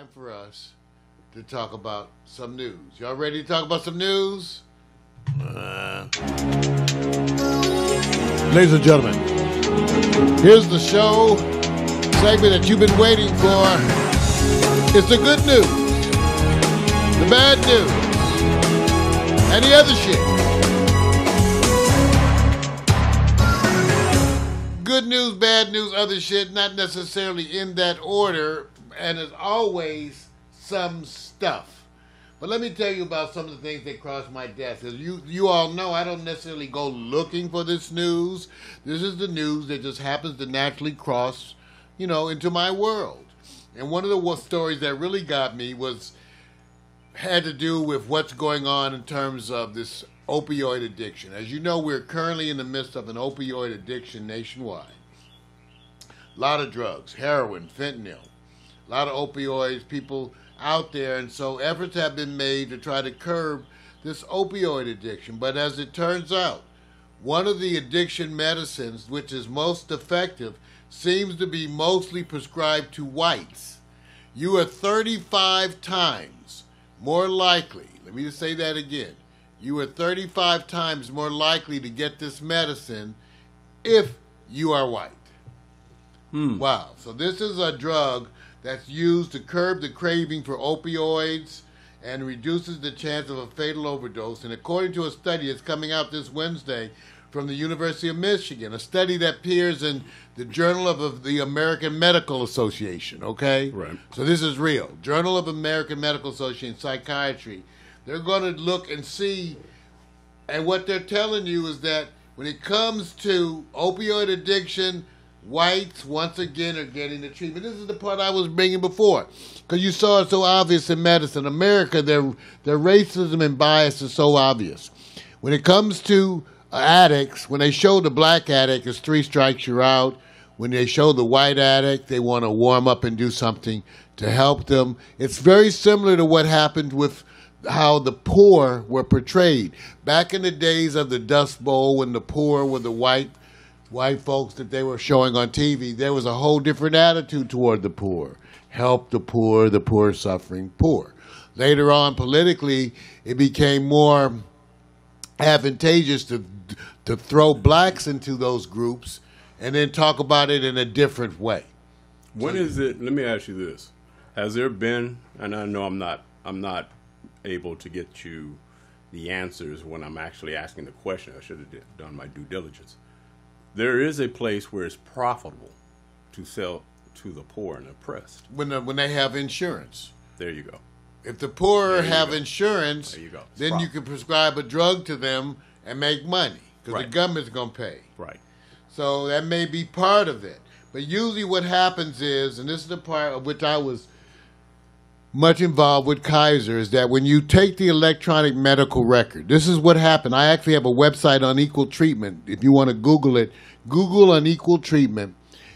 time for us to talk about some news. Y'all ready to talk about some news? Ladies and gentlemen, here's the show segment that you've been waiting for. It's the good news, the bad news, and the other shit. Good news, bad news, other shit, not necessarily in that order, and as always, some stuff. But let me tell you about some of the things that cross my desk. As you all know, I don't necessarily go looking for this news. This is the news that just happens to naturally cross, into my world. And one of the stories that really got me had to do with what's going on in terms of this opioid addiction. As you know, we're currently in the midst of an opioid addiction nationwide. A lot of drugs, heroin, fentanyl, a lot of opioids, people out there, and so efforts have been made to try to curb this opioid addiction. But as it turns out, one of the addiction medicines which is most effective seems to be mostly prescribed to whites. You are 35 times more likely, let me just say that again, you are 35 times more likely to get this medicine if you are white. Wow. So this is a drug that's used to curb the craving for opioids and reduces the chance of a fatal overdose. And according to a study that's coming out this Wednesday from the University of Michigan, a study that appears in the Journal of the American Medical Association, okay? Right. So this is real. Journal of American Medical Association, Psychiatry. They're going to look and see, and what they're telling you is that when it comes to opioid addiction, whites, once again, are getting the treatment. This is the part I was bringing before, because you saw it so obvious in medicine. America, their racism and bias is so obvious. When it comes to addicts, when they show the black addict as 3 strikes, you're out. When they show the white addict, they want to warm up and do something to help them. It's very similar to what happened with how the poor were portrayed. Back in the days of the Dust Bowl, when the poor were the white folks that they were showing on TV, there was a whole different attitude toward the poor. Help the poor suffering poor. Later on, politically, it became more advantageous to throw blacks into those groups and then talk about it in a different way. When is it? Let me ask you this: has there been? And I know I'm not able to get you the answers when I'm actually asking the question. I should have done my due diligence. There is a place where it's profitable to sell to the poor and oppressed. When they have insurance. There you go. If the poor have insurance, there you go. Then you can prescribe a drug to them and make money, because the government's going to pay. Right. So that may be part of it. But usually what happens is, and this is the part of which I was much involved with Kaiser, is that when you take the electronic medical record, this is what happened. I actually have a website on equal treatment. If you want to Google it, Google unequal treatment.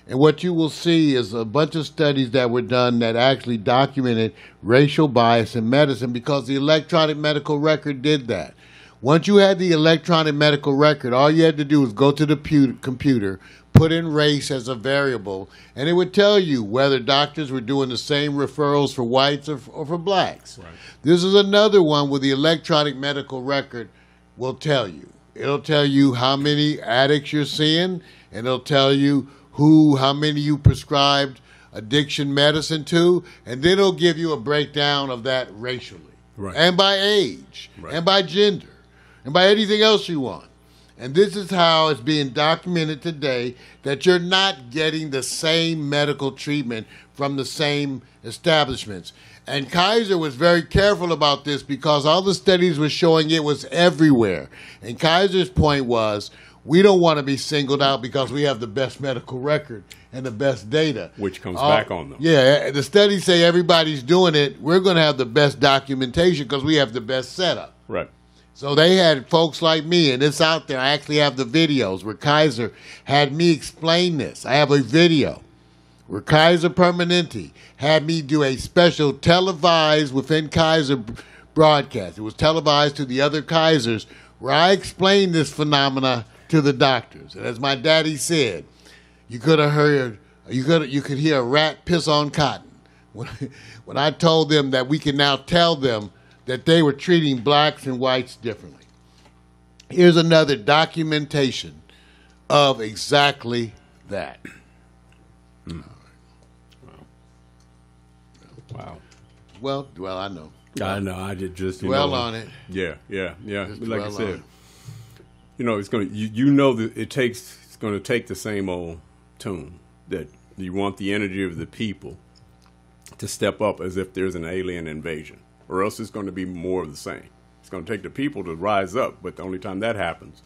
And what you will see is a bunch of studies that were done that actually documented racial bias in medicine, because the electronic medical record did that. Once you had the electronic medical record, all you had to do was go to the computer, put in race as a variable, and it would tell you whether doctors were doing the same referrals for whites or for blacks. Right. This is another one where the electronic medical record will tell you. It'll tell you how many addicts you're seeing, and it'll tell you how many you prescribed addiction medicine to, and then it'll give you a breakdown of that racially, and by age, and by gender, and by anything else you want. And this is how it's being documented today, that you're not getting the same medical treatment from the same establishments. And Kaiser was very careful about this, because all the studies were showing it was everywhere. And Kaiser's point was, we don't want to be singled out because we have the best medical record and the best data. Which comes back on them. Yeah, the studies say everybody's doing it. We're going to have the best documentation because we have the best setup. Right. So they had folks like me, and it's out there. I actually have the videos where Kaiser had me explain this. I have a video where Kaiser Permanente had me do a special televised within Kaiser broadcast. It was televised to the other Kaisers, where I explained this phenomena to the doctors. And as my daddy said, you could hear a rat piss on cotton when I told them that we can now tell them that they were treating blacks and whites differently. Here's another documentation of exactly that. Mm. Wow. Well, I know. I know. I did just dwell on it. Yeah. Just like I said, on it. It's going to. You know that it's going to take the same old tune that you want the energy of the people to step up as if there's an alien invasion, or else it's going to be more of the same. It's going to take the people to rise up, but the only time that happens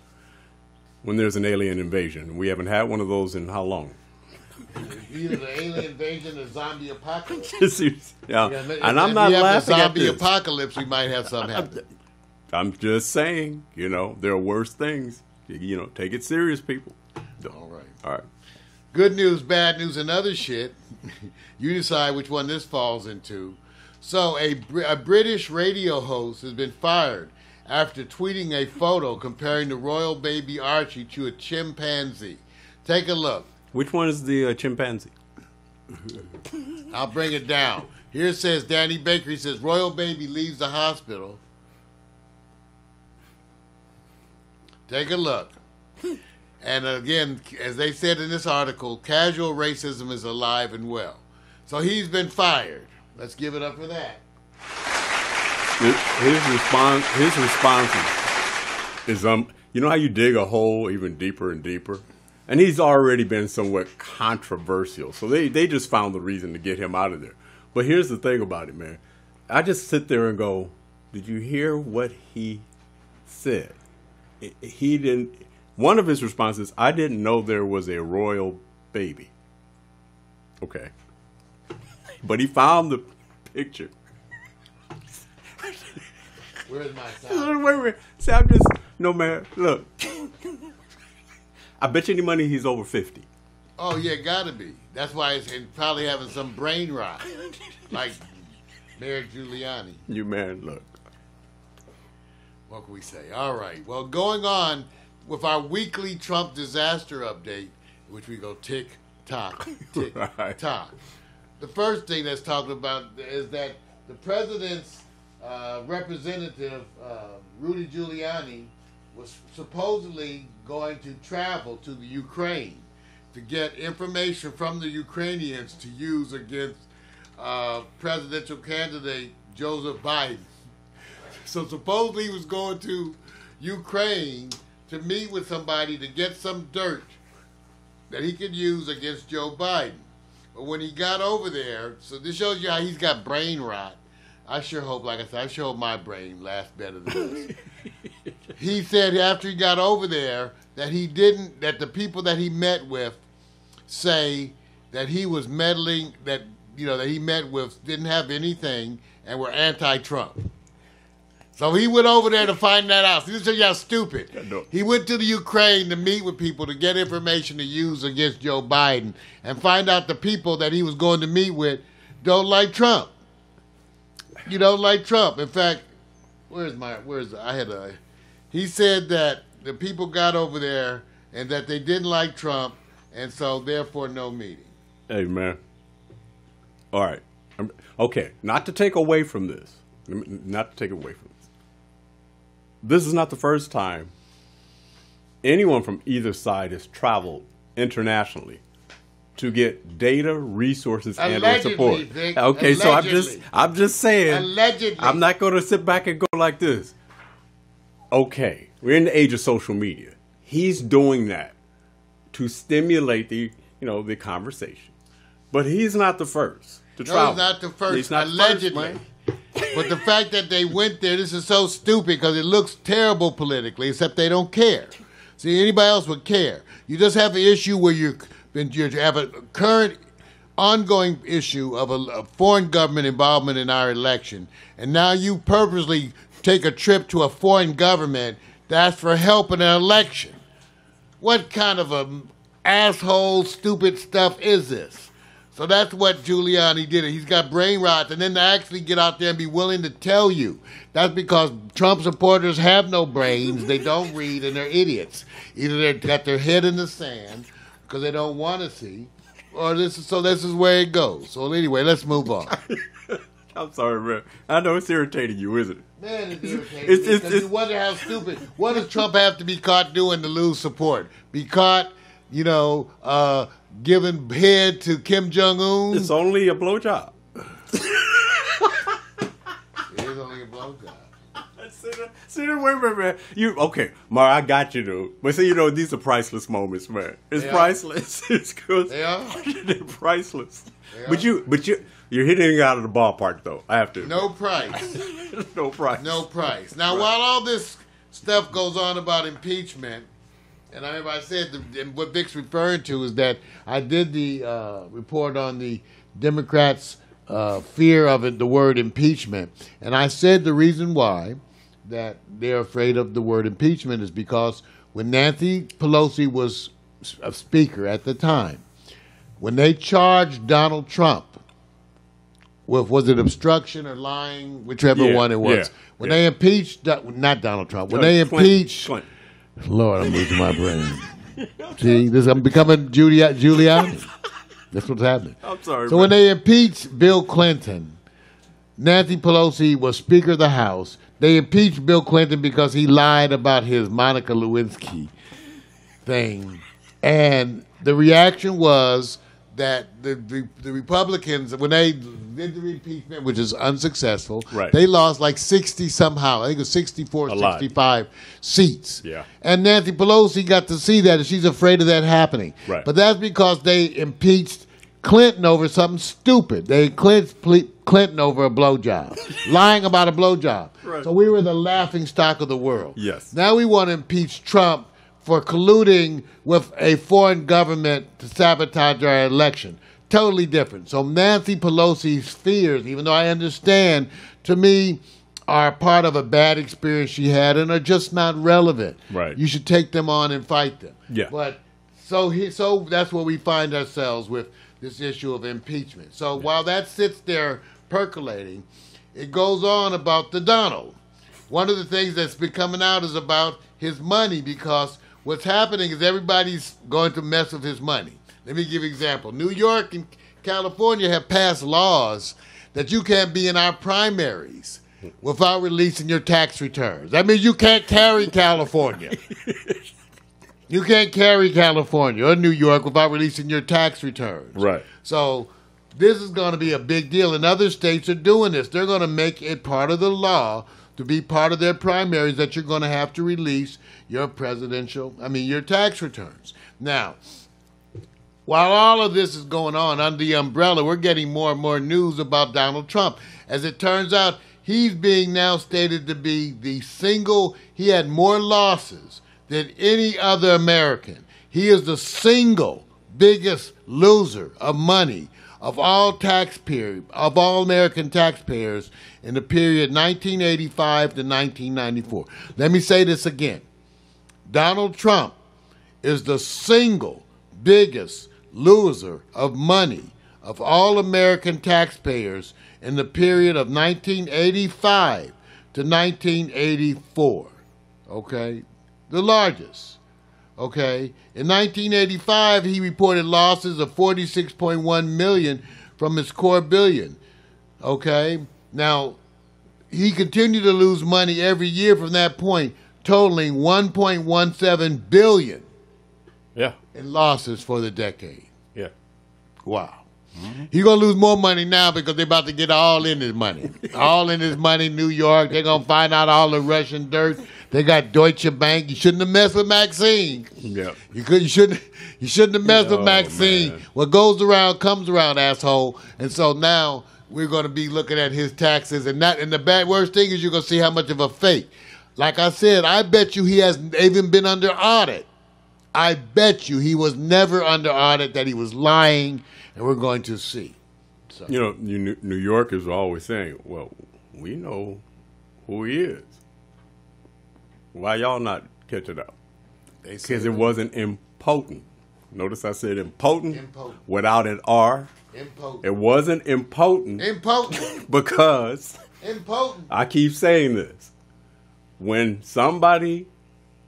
when there's an alien invasion. We haven't had one of those in how long? Either the alien invasion or zombie apocalypse. Yeah, and I'm not laughing at this. Zombie apocalypse, we might have something happen. I'm just saying, there are worse things. Take it serious, people. All right. Good news, bad news, and other shit. You decide which one this falls into. So a British radio host has been fired after tweeting a photo comparing the royal baby Archie to a chimpanzee. Take a look. Which one is the chimpanzee? I'll bring it down. Here it says, Danny Baker, he says, royal baby leaves the hospital. Take a look. And again, as they said in this article, casual racism is alive and well. So he's been fired. Let's give it up for that. His response is you know how you dig a hole even deeper and deeper? And he's already been somewhat controversial. So they just found the reason to get him out of there. But here's the thing about it, man. I just sit there and go, did you hear what he said? He didn't. One of his responses, I didn't know there was a royal baby. Okay. But he found the picture. Where's my sound? Wait. See, I'm just, no, man, look. I bet you any money he's over 50. Oh, yeah, gotta be. That's why he's probably having some brain rot. Like Mario Giuliani. You man, look. What can we say? All right. Well, going on with our weekly Trump disaster update, which we go tick, tock, tick, right. tock. The first thing that's talked about is that the president's representative, Rudy Giuliani, was supposedly going to travel to the Ukraine to get information from the Ukrainians to use against presidential candidate Joseph Biden. So supposedly he was going to Ukraine to meet with somebody to get some dirt that he could use against Joe Biden. But when he got over there, so this shows you how he's got brain rot. I sure hope, like I said, I sure hope my brain lasts better than this. He said after he got over there that that the people that he met with say that he was meddling, that he met with didn't have anything and were anti-Trump. So he went over there to find that out. So this is how stupid. He went to the Ukraine to meet with people to get information to use against Joe Biden and find out the people that he was going to meet with don't like Trump. You don't like Trump. In fact, he said that the people got over there and that they didn't like Trump and so therefore no meeting. Hey, man. All right. Okay. Not to take away from this. This is not the first time anyone from either side has traveled internationally to get data, resources, and or support. Vic, okay, allegedly. So I'm just saying. Allegedly. I'm not going to sit back and go like this. Okay, we're in the age of social media. He's doing that to stimulate the conversation, but he's not the first to travel. He's not the first. He's not allegedly. The first, But the fact that they went there, this is so stupid because it looks terrible politically, except they don't care. See, anybody else would care. You just have an issue where you have a current ongoing issue of a foreign government involvement in our election, and now you purposely take a trip to a foreign government to ask for help in an election. What kind of a asshole, stupid stuff is this? So that's what Giuliani did. He's got brain rot, and then to actually get out there and be willing to tell you. That's because Trump supporters have no brains, they don't read, and they're idiots. Either they've got their head in the sand because they don't want to see, or this is where it goes. So anyway, let's move on. I'm sorry, man. I know it's irritating you, isn't it? Man, it's irritating. Because you wonder how stupid. What does Trump have to be caught doing to lose support? Be caught, giving head to Kim Jong-un? It's only a blowjob. It is only a blowjob. See, wait a minute, man. Okay, Mar, I got you, though. But see, these are priceless moments, man. It's priceless. It's good. They are? They're priceless. They are? But you're hitting it out of the ballpark, though. I have to. No price. No price. No price. Now, while all this stuff goes on about impeachment, and I remember I said, what Vic's referring to is that I did the report on the Democrats' fear of it, the word impeachment. And I said the reason why that they're afraid of the word impeachment is because when Nancy Pelosi was a speaker at the time, when they charged Donald Trump with, was it obstruction or lying, whichever one it was, when they impeached, not Donald Trump, when they impeached, Clinton. Lord, I'm losing my brain. See, I'm becoming Giuliani. That's what's happening. I'm sorry. So when they impeached Bill Clinton, Nancy Pelosi was Speaker of the House. They impeached Bill Clinton because he lied about his Monica Lewinsky thing. And the reaction was that the Republicans, when they did the impeachment, which is unsuccessful, they lost like 60 somehow. I think it was 64, 65 seats. Yeah. And Nancy Pelosi got to see that, and she's afraid of that happening. Right. But that's because they impeached Clinton over something stupid. They impeached Clinton over a blowjob, lying about a blowjob. Right. So we were the laughing stock of the world. Yes. Now we want to impeach Trump for colluding with a foreign government to sabotage our election. Totally different. So Nancy Pelosi's fears, even though I understand, to me, are part of a bad experience she had and are just not relevant. Right. You should take them on and fight them. Yeah. But so that's where we find ourselves with this issue of impeachment. So while that sits there percolating, it goes on about the Donald. One of the things that's been coming out is about his money, because what's happening is everybody's going to mess with his money. Let me give you an example. New York and California have passed laws that you can't be in our primaries without releasing your tax returns. That means you can't carry California. You can't carry California or New York without releasing your tax returns. Right. So this is going to be a big deal, and other states are doing this. They're going to make it part of the law to be part of their primaries that you're going to have to release your your tax returns. Now, while all of this is going on under the umbrella, we're getting more and more news about Donald Trump. As it turns out, he's being now stated to be he had more losses than any other American. He is the single biggest loser of money of all American taxpayers in the period 1985 to 1994. Let me say this again. Donald Trump is the single biggest loser of money of all American taxpayers in the period of 1985 to 1984. Okay? The largest. Okay? In 1985, he reported losses of $46.1 million from his core billion. Okay? Now, he continued to lose money every year from that point, totaling $1.17 billion in losses for the decade. Yeah. Wow. Mm-hmm. He's going to lose more money now because they're about to get all in his money. All in his money, New York. They're going to find out all the Russian dirt. They got Deutsche Bank. You shouldn't have messed with Maxine. Yeah. You shouldn't have messed with Maxine. Man. What goes around comes around, asshole. And so now we're going to be looking at his taxes, and the worst thing is you're going to see how much of a fake. Like I said, I bet you he hasn't even been under audit. I bet you he was never under audit, that he was lying, and we're going to see. So. New Yorkers are always saying, well, we know who he is. Why y'all not catching up? Because it wasn't impotent. Notice I said impotent. Without an R. Impotent. It wasn't impotent. Impotent. Because impotent. I keep saying this. When somebody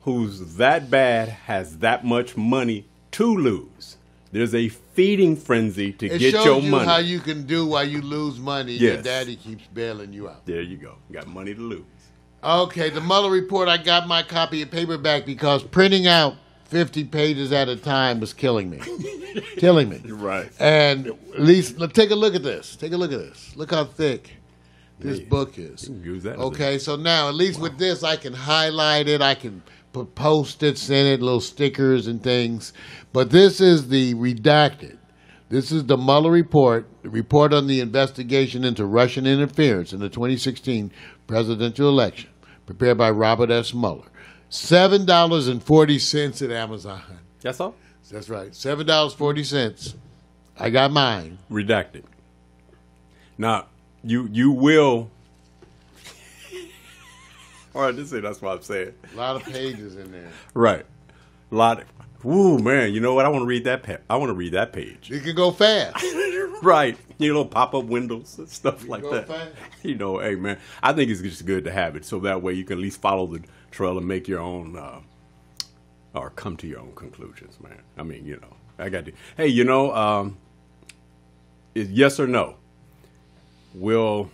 who's that bad has that much money to lose, There's a feeding frenzy to it get shows your you money. how you can do while you lose money. Yes. Your daddy keeps bailing you out. There you go. You got money to lose. Okay, the Mueller report, I got my copy of paperback because printing out 50 pages at a time was killing me. Killing me. Right. And at least, take a look at this. Take a look at this. Look how thick this book is. You can use that. Okay, so now at least with this, I can highlight it. I can put Post-its in it, little stickers and things. But this is the redacted. This is the Mueller report, the report on the investigation into Russian interference in the 2016 presidential election, prepared by Robert S. Mueller. $7.40 at Amazon. That's all? That's right. $7.40. I got mine. Redacted. Now, you will. All right, that's what I'm saying. A lot of pages in there. Right. A lot of. Ooh, man, you know what? I want to read that. I want to read that page. You can go fast. Right. You know, pop-up windows and stuff like that. Fast. You know, hey, man, I think it's just good to have it so that way you can at least follow the trail and make your own, or come to your own conclusions, man. I mean, you know, I got to. Hey, you know, is yes or no? Will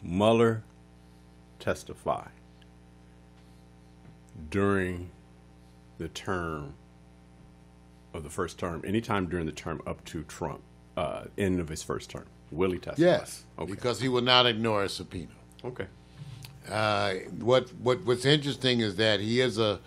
Mueller testify during the term of the first term, anytime during the term up to Trump, end of his first term? Will he testify? Yes, okay. Because he will not ignore a subpoena. Okay. What's interesting is that he is a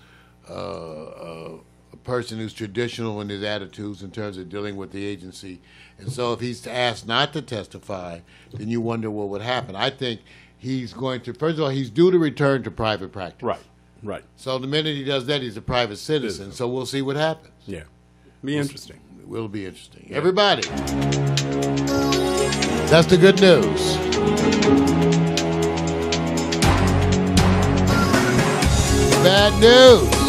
person who's traditional in his attitudes in terms of dealing with the agency, and so if he's asked not to testify, then you wonder what would happen. I think he's going to. First of all, he's due to return to private practice. Right. Right. So the minute he does that, he's a private citizen. So we'll see what happens. Yeah. Be interesting. It will be interesting. Yeah. Everybody, that's the good news. Bad news.